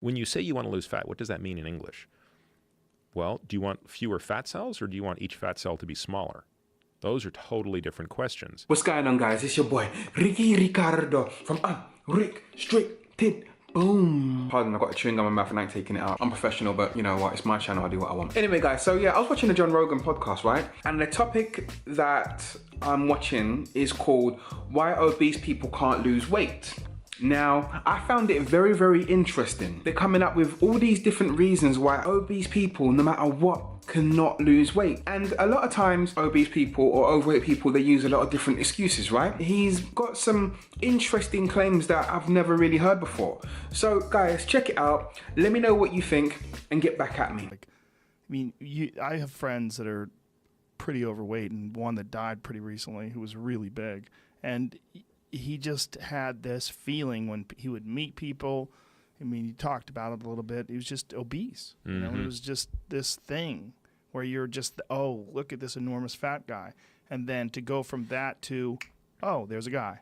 When you say you want to lose fat, what does that mean in English? Well, do you want fewer fat cells or do you want each fat cell to be smaller? Those are totally different questions. What's going on, guys? It's your boy, Ricky Ricardo from Rick Straight Tid Boom. Pardon, I've got a chewing gum in my mouth and I ain't taking it out. I'm professional, but you know what? It's my channel, I do what I want. Anyway, guys, so yeah, I was watching the John Rogan podcast, right? And the topic that I'm watching is called Why Obese People Can't Lose Weight. Now, I found it very, very interesting. They're coming up with all these different reasons why obese people, no matter what, cannot lose weight. And a lot of times, obese people or overweight people, they use a lot of different excuses, right? He's got some interesting claims that I've never really heard before. So, guys, check it out. Let me know what you think and get back at me. I have friends that are pretty overweight and one that died pretty recently who was really big. And he just had this feeling when he would meet people. I mean, he talked about it a little bit. He was just obese. You know, it was just this thing where you're just, oh, look at this enormous fat guy. And then to go from that to, oh, there's a guy.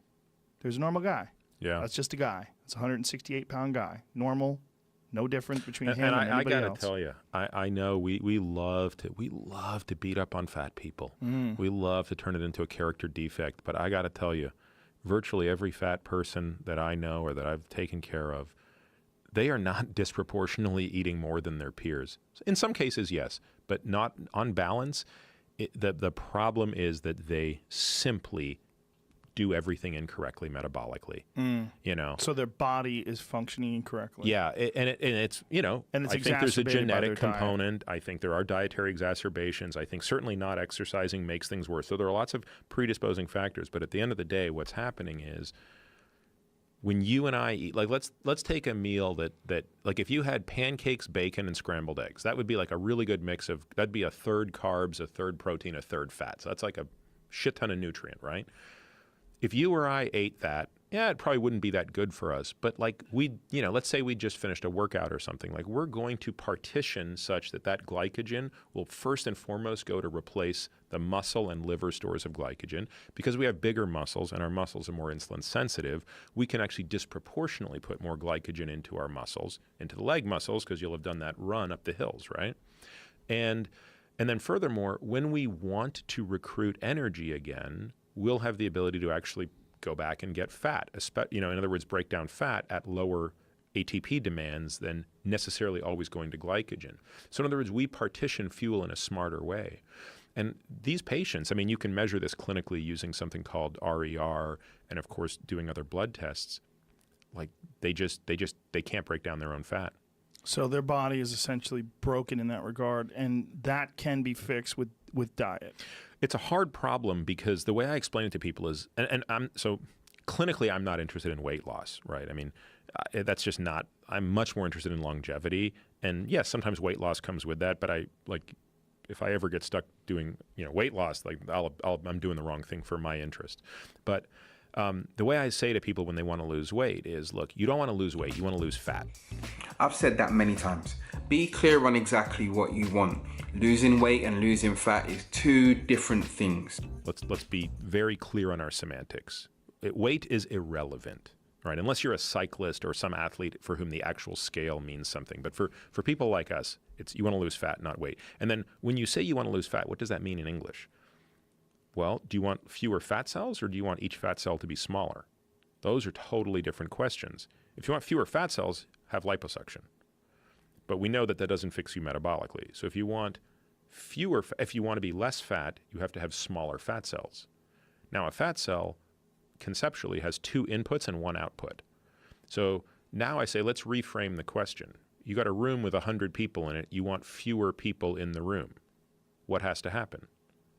There's a normal guy. Yeah. That's just a guy. It's a 168-pound guy. Normal. No difference between him and anybody else. I gotta tell you, I know we love to beat up on fat people. We love to turn it into a character defect. But I gotta tell you, virtually every fat person that I know or that I've taken care of, they are not disproportionately eating more than their peers. In some cases, yes, but not on balance. The problem is that they simply do everything incorrectly metabolically. You know, so their body is functioning incorrectly. Yeah, and it's you know, and it's I think there's a genetic component. Diet. I think there are dietary exacerbations. I think certainly not exercising makes things worse. So there are lots of predisposing factors. But at the end of the day, what's happening is when you and I eat, like let's take a meal that like if you had pancakes, bacon, and scrambled eggs, that would be like a really good mix of, that'd be a third carbs, a third protein, a third fat. So that's like a shit ton of nutrient, right? If you or I ate that, yeah, it probably wouldn't be that good for us. But like let's say we just finished a workout or something, like we're going to partition such that that glycogen will first and foremost go to replace the muscle and liver stores of glycogen. Because we have bigger muscles and our muscles are more insulin sensitive, we can actually disproportionately put more glycogen into our muscles, into the leg muscles, because you'll have done that run up the hills, right? And then furthermore, when we want to recruit energy again, we'll have the ability to actually go back and get fat, in other words, break down fat at lower ATP demands than necessarily always going to glycogen. So in other words, we partition fuel in a smarter way. And these patients, I mean, you can measure this clinically using something called RER and of course doing other blood tests. Like they can't break down their own fat. So their body is essentially broken in that regard, and that can be fixed with diet. It's a hard problem because the way I explain it to people is, and clinically I'm not interested in weight loss, right? I mean, that's just not, I'm much more interested in longevity. And yes, sometimes weight loss comes with that, but if I ever get stuck doing, weight loss, like I'm doing the wrong thing for my interest. But the way I say to people when they want to lose weight is, look, you don't want to lose weight, you want to lose fat. I've said that many times. Be clear on exactly what you want. Losing weight and losing fat is two different things. Let's be very clear on our semantics. Weight is irrelevant, right? Unless you're a cyclist or some athlete for whom the actual scale means something. But for people like us, you want to lose fat, not weight. And then when you say you want to lose fat, what does that mean in English? Well, do you want fewer fat cells or do you want each fat cell to be smaller? Those are totally different questions. If you want fewer fat cells, have liposuction. But we know that doesn't fix you metabolically. So if you want to be less fat, you have to have smaller fat cells. Now, a fat cell conceptually has two inputs and one output. So now I say, let's reframe the question. You got a room with 100 people in it. You want fewer people in the room. What has to happen?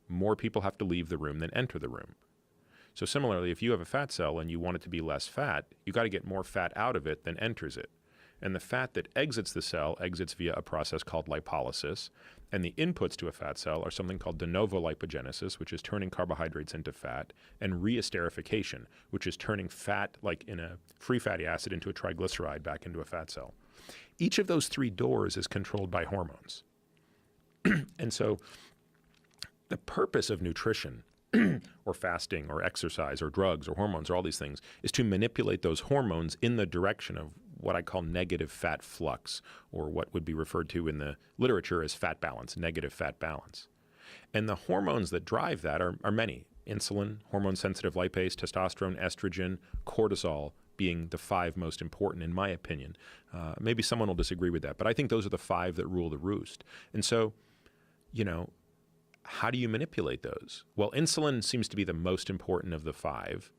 More people have to leave the room than enter the room. So similarly, if you have a fat cell and you want it to be less fat, you got to get more fat out of it than enters it. And the fat that exits the cell exits via a process called lipolysis. And the inputs to a fat cell are something called de novo lipogenesis, which is turning carbohydrates into fat, and reesterification, which is turning fat, like in a free fatty acid, into a triglyceride back into a fat cell. Each of those three doors is controlled by hormones. And so the purpose of nutrition or fasting or exercise or drugs or hormones or all these things is to manipulate those hormones in the direction of what I call negative fat flux, or what would be referred to in the literature as fat balance, negative fat balance. And the hormones that drive that are many. Insulin, hormone-sensitive lipase, testosterone, estrogen, cortisol being the 5 most important, in my opinion. Maybe someone will disagree with that, but I think those are the 5 that rule the roost. And so, how do you manipulate those? Well, insulin seems to be the most important of the 5,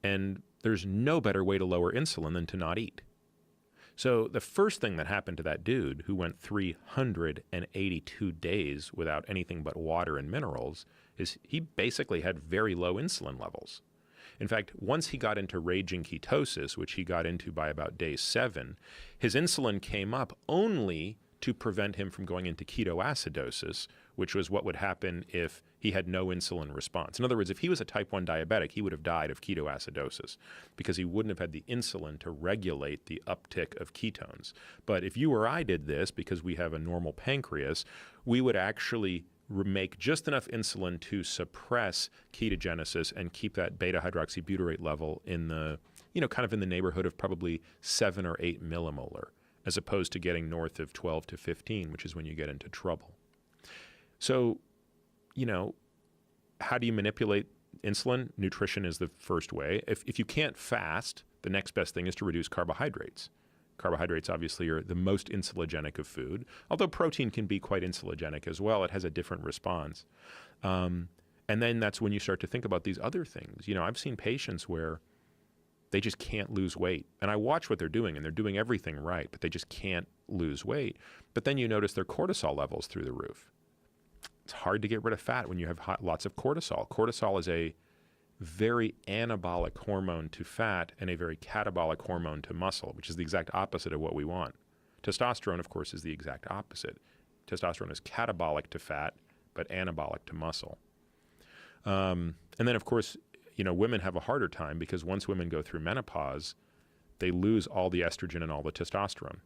and there's no better way to lower insulin than to not eat. So the first thing that happened to that dude who went 382 days without anything but water and minerals is he basically had very low insulin levels. In fact, once he got into raging ketosis, which he got into by about day 7, his insulin came up only to prevent him from going into ketoacidosis, which was what would happen if he had no insulin response. In other words, if he was a type 1 diabetic, he would have died of ketoacidosis because he wouldn't have had the insulin to regulate the uptick of ketones. But if you or I did this, because we have a normal pancreas, we would actually make just enough insulin to suppress ketogenesis and keep that beta hydroxybutyrate level in the, kind of in the neighborhood of probably 7 or 8 millimolar, as opposed to getting north of 12 to 15, which is when you get into trouble. So, how do you manipulate insulin? Nutrition is the first way. If you can't fast, the next best thing is to reduce carbohydrates. Carbohydrates obviously are the most insulinogenic of food, although protein can be quite insulinogenic as well. It has a different response. And then that's when you start to think about these other things. I've seen patients where they just can't lose weight. And I watch what they're doing, and they're doing everything right, but they just can't lose weight. But then you notice their cortisol levels through the roof. It's hard to get rid of fat when you have lots of cortisol. Cortisol is a very anabolic hormone to fat and a very catabolic hormone to muscle, which is the exact opposite of what we want. Testosterone, of course, is the exact opposite. Testosterone is catabolic to fat, but anabolic to muscle. And then, of course, women have a harder time because once women go through menopause, they lose all the estrogen and all the testosterone.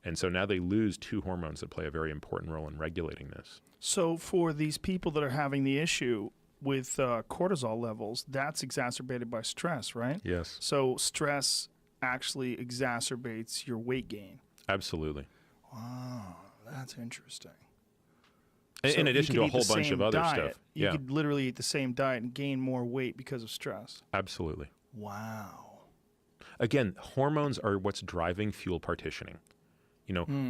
And so now they lose 2 hormones that play a very important role in regulating this. So for these people that are having the issue with cortisol levels, that's exacerbated by stress, right? Yes. So stress actually exacerbates your weight gain. Absolutely. Wow, that's interesting. In addition to a whole bunch of other stuff. You could literally eat the same diet and gain more weight because of stress. Absolutely. Wow. Again, hormones are what's driving fuel partitioning.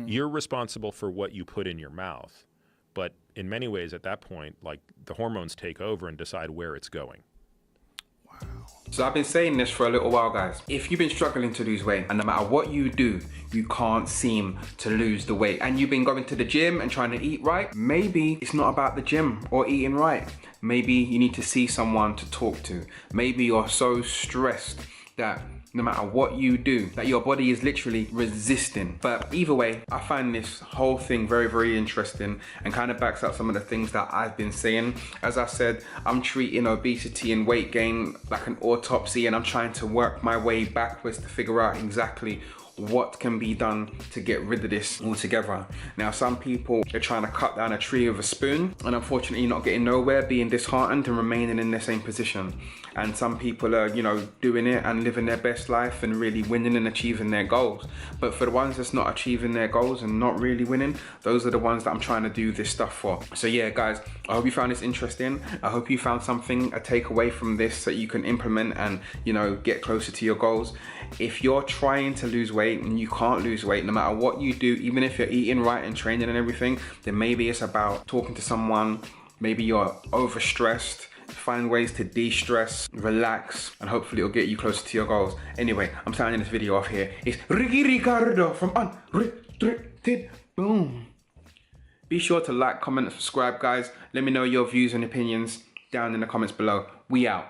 You're responsible for what you put in your mouth, but in many ways at that point, like the hormones take over and decide where it's going. Wow. So I've been saying this for a little while, guys. If you've been struggling to lose weight, and no matter what you do, you can't seem to lose the weight, and you've been going to the gym and trying to eat right, maybe it's not about the gym or eating right. Maybe you need to see someone to talk to. Maybe you're so stressed that no matter what you do, that your body is literally resisting. But either way, I find this whole thing very, very interesting and kind of backs up some of the things that I've been saying. As I said, I'm treating obesity and weight gain like an autopsy, and I'm trying to work my way backwards to figure out exactly what can be done to get rid of this altogether. Now, some people are trying to cut down a tree with a spoon, and unfortunately not getting nowhere, being disheartened and remaining in the same position. And some people are, doing it and living their best life and really winning and achieving their goals. But for the ones that's not achieving their goals and not really winning, those are the ones that I'm trying to do this stuff for. So yeah, guys, I hope you found this interesting. I hope you found something, a takeaway from this that you can implement and, get closer to your goals. If you're trying to lose weight and you can't lose weight, no matter what you do, even if you're eating right and training and everything, then maybe it's about talking to someone. Maybe you're overstressed. Find ways to de-stress, relax, and hopefully it'll get you closer to your goals. Anyway, I'm signing this video off here. It's Ricky Ricardo from Unrestricted. Boom. Be sure to like, comment, and subscribe, guys. Let me know your views and opinions down in the comments below. We out.